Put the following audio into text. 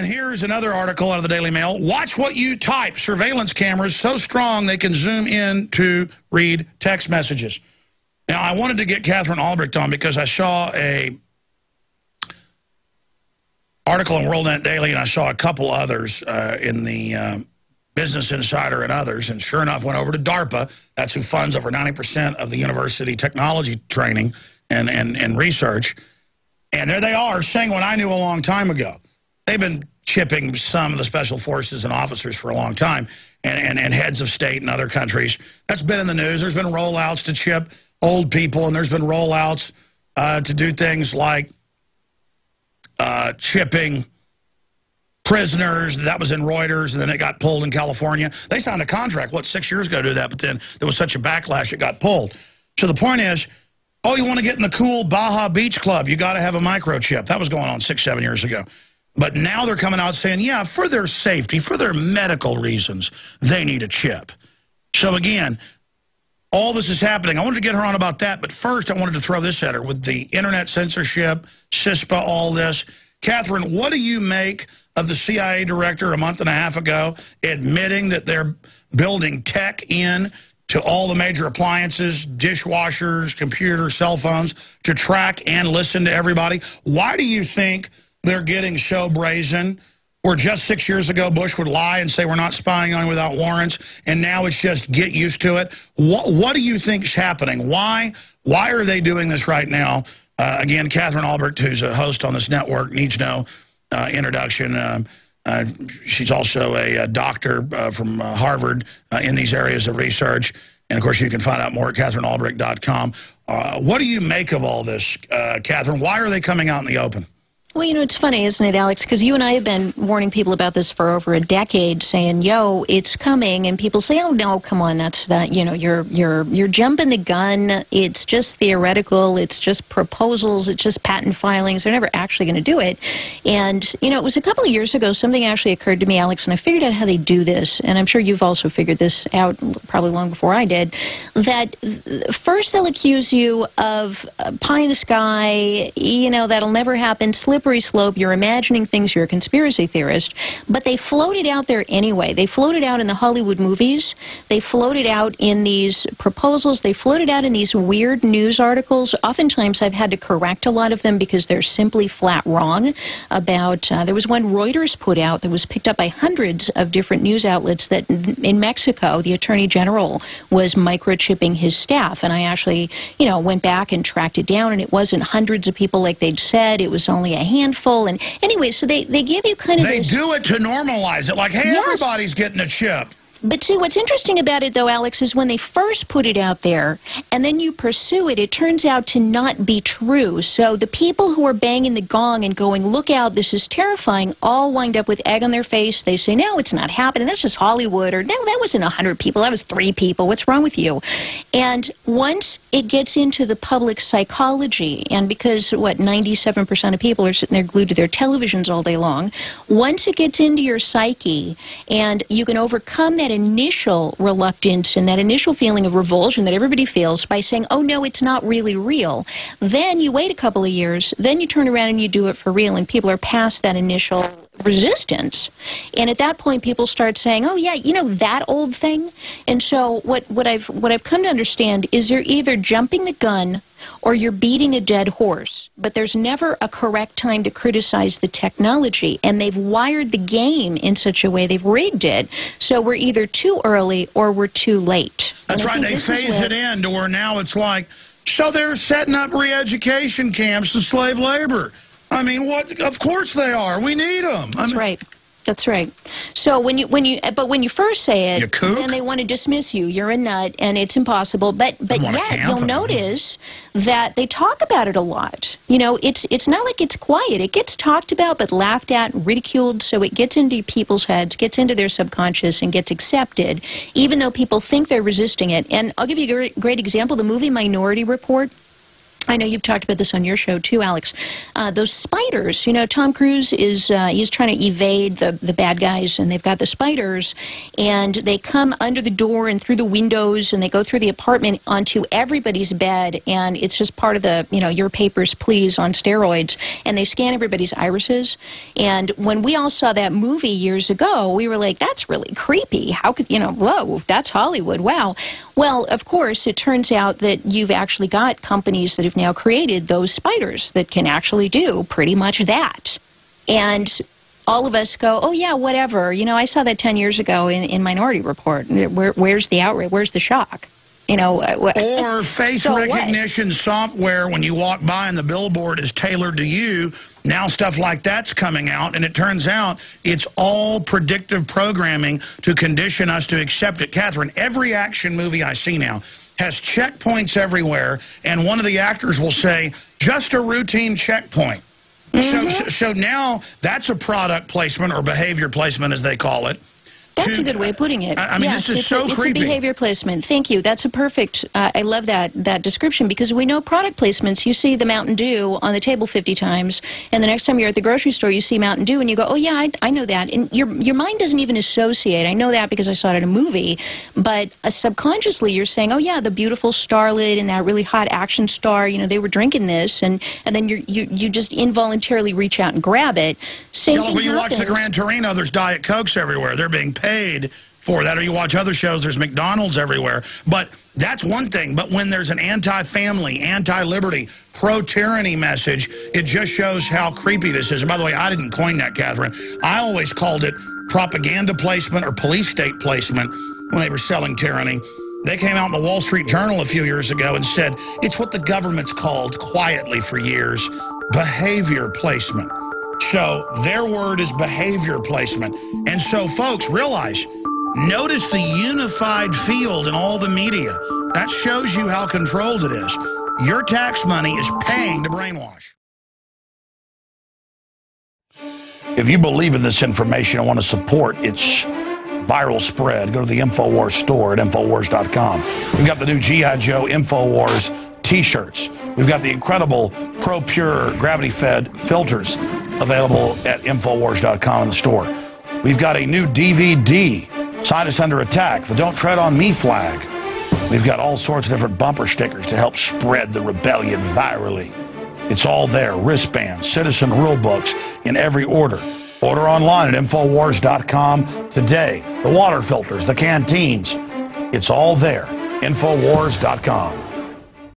And here's another article out of the Daily Mail. Watch what you type. Surveillance cameras so strong they can zoom in to read text messages. Now, I wanted to get Katherine Albrecht on because I saw a article in WorldNet Daily, and I saw a couple others in the Business Insider and others, and sure enough, went over to DARPA. That's who funds over 90% of the university technology training and research. And there they are saying what I knew a long time ago. They've been chipping some of the special forces and officers for a long time, and heads of state in other countries. That's been in the news. There's been rollouts to chip old people, and there's been rollouts to do things like chipping prisoners. That was in Reuters, and then it got pulled in California. They signed a contract, 6 years ago to do that, but then there was such a backlash it got pulled. So the point is, oh, you want to get in the cool Baja Beach Club, you got to have a microchip. That was going on 6, 7 years ago. But now they're coming out saying, yeah, for their safety, for their medical reasons, they need a chip. So again, all this is happening. I wanted to get her on about that, but first I wanted to throw this at her with the internet censorship, CISPA, all this. Katherine, what do you make of the CIA director a month and a half ago admitting that they're building tech in to all the major appliances, dishwashers, computers, cell phones, to track and listen to everybody? Why do you think they're getting so brazen? Or just 6 years ago, Bush would lie and say we're not spying on you without warrants, and now it's just get used to it. What do you think is happening? Why are they doing this right now? Again, Katherine Albrecht, who's a host on this network, needs no introduction. She's also a doctor from Harvard in these areas of research. And, of course, you can find out more at KatherineAlbrecht.com. What do you make of all this, Katherine? Why are they coming out in the open? Well, you know, it's funny, isn't it, Alex? Because you and I have been warning people about this for over a decade, saying, "Yo, it's coming," and people say, "Oh no, come on, that's that. You know, you're jumping the gun. It's just theoretical. It's just proposals. It's just patent filings. They're never actually going to do it." And you know, it was a couple of years ago. Something actually occurred to me, Alex, and I figured out how they do this. And I'm sure you've also figured this out, probably long before I did. That first they'll accuse you of pie in the sky. You know, that'll never happen. Slippery slope, you're imagining things, you're a conspiracy theorist, but they float it out there anyway. They float it out in the Hollywood movies, they float it out in these proposals, they float it out in these weird news articles. Oftentimes I've had to correct a lot of them because they're simply flat wrong about, there was one Reuters put out that was picked up by hundreds of different news outlets that in Mexico, the Attorney General was microchipping his staff, and I actually, you know, went back and tracked it down, and it wasn't hundreds of people like they'd said, it was only a handful. And anyway, so they give you kind of They do it to normalize it, like, hey, yes, everybody's getting a chip. But see, what's interesting about it, though, Alex, is when they first put it out there and then you pursue it, it turns out to not be true. So the people who are banging the gong and going, look out, this is terrifying, all wind up with egg on their face. They say, no, it's not happening. That's just Hollywood. Or, no, that wasn't 100 people. That was 3 people. What's wrong with you? And once it gets into the public psychology, and because, 97% of people are sitting there glued to their televisions all day long, once it gets into your psyche and you can overcome that initial reluctance and that initial feeling of revulsion that everybody feels by saying, oh, no, it's not really real. Then you wait a couple of years, then you turn around and you do it for real, and people are past that initial resistance. And at that point, people start saying, oh, yeah, you know, that old thing. And so what I've come to understand is you're either jumping the gun or you're beating a dead horse, but there's never a correct time to criticize the technology, and they've wired the game in such a way, they've rigged it, so we're either too early or we're too late. That's right, they phase it in to where now it's like, so they're setting up re-education camps to slave labor. I mean, what? Of course they are. We need them. That's right. That's right. So when you first say it, then they want to dismiss you. You're a nut, and it's impossible. But yet you'll notice that they talk about it a lot. You know, it's not like it's quiet. It gets talked about, but laughed at, and ridiculed. So it gets into people's heads, gets into their subconscious, and gets accepted, even though people think they're resisting it. And I'll give you a great example: the movie Minority Report. I know you've talked about this on your show too, Alex. Those spiders, you know, Tom Cruise is he's trying to evade the bad guys, and they've got the spiders, and they come under the door and through the windows, and they go through the apartment onto everybody's bed, and it's just part of the, you know, your papers, please, on steroids, and they scan everybody's irises. And when we all saw that movie years ago, we were like, that's really creepy. How could, you know, whoa, that's Hollywood, wow. Well, of course, it turns out that you've actually got companies that have now created those spiders that can actually do pretty much that. And all of us go, oh, yeah, whatever. You know, I saw that 10 years ago in Minority Report. Where's the outrage? Where's the shock? You know, or face so recognition software when you walk by and the billboard is tailored to you. Now stuff like that's coming out, and it turns out it's all predictive programming to condition us to accept it. Catherine, every action movie I see now has checkpoints everywhere, and one of the actors will say, just a routine checkpoint. So now that's a product placement or behavior placement, as they call it. That's a good way of putting it. I mean, yes, this is so creepy. It's a behavior placement. Thank you. That's a perfect, I love that description, because we know product placements. You see the Mountain Dew on the table 50 times, and the next time you're at the grocery store, you see Mountain Dew, and you go, oh, yeah, I know that. And your mind doesn't even associate. I know that because I saw it in a movie, but subconsciously you're saying, oh, yeah, the beautiful starlet and that really hot action star, you know, they were drinking this, and then you just involuntarily reach out and grab it. Same thing when you happens. watch the Gran Torino, there's Diet Cokes everywhere. They're being paid for that. Or you watch other shows, there's McDonald's everywhere. But that's one thing. But when there's an anti-family, anti-liberty, pro-tyranny message, it just shows how creepy this is. And by the way, I didn't coin that, Catherine. I always called it propaganda placement or police state placement when they were selling tyranny. They came out in the Wall Street Journal a few years ago and said, it's what the government's called quietly for years, behavior placement. So their word is behavior placement. And so, folks, realize, notice the unified field in all the media. That shows you how controlled it is. Your tax money is paying to brainwash. If you believe in this information and want to support its viral spread, go to the InfoWars store at InfoWars.com. We've got the new G.I. Joe InfoWars T-shirts. We've got the incredible ProPure gravity-fed filters available at InfoWars.com in the store. We've got a new DVD, Scientists Under Attack, the Don't Tread on Me flag. We've got all sorts of different bumper stickers to help spread the rebellion virally. It's all there, wristbands, citizen rule books in every order. Order online at InfoWars.com today. The water filters, the canteens, it's all there. InfoWars.com.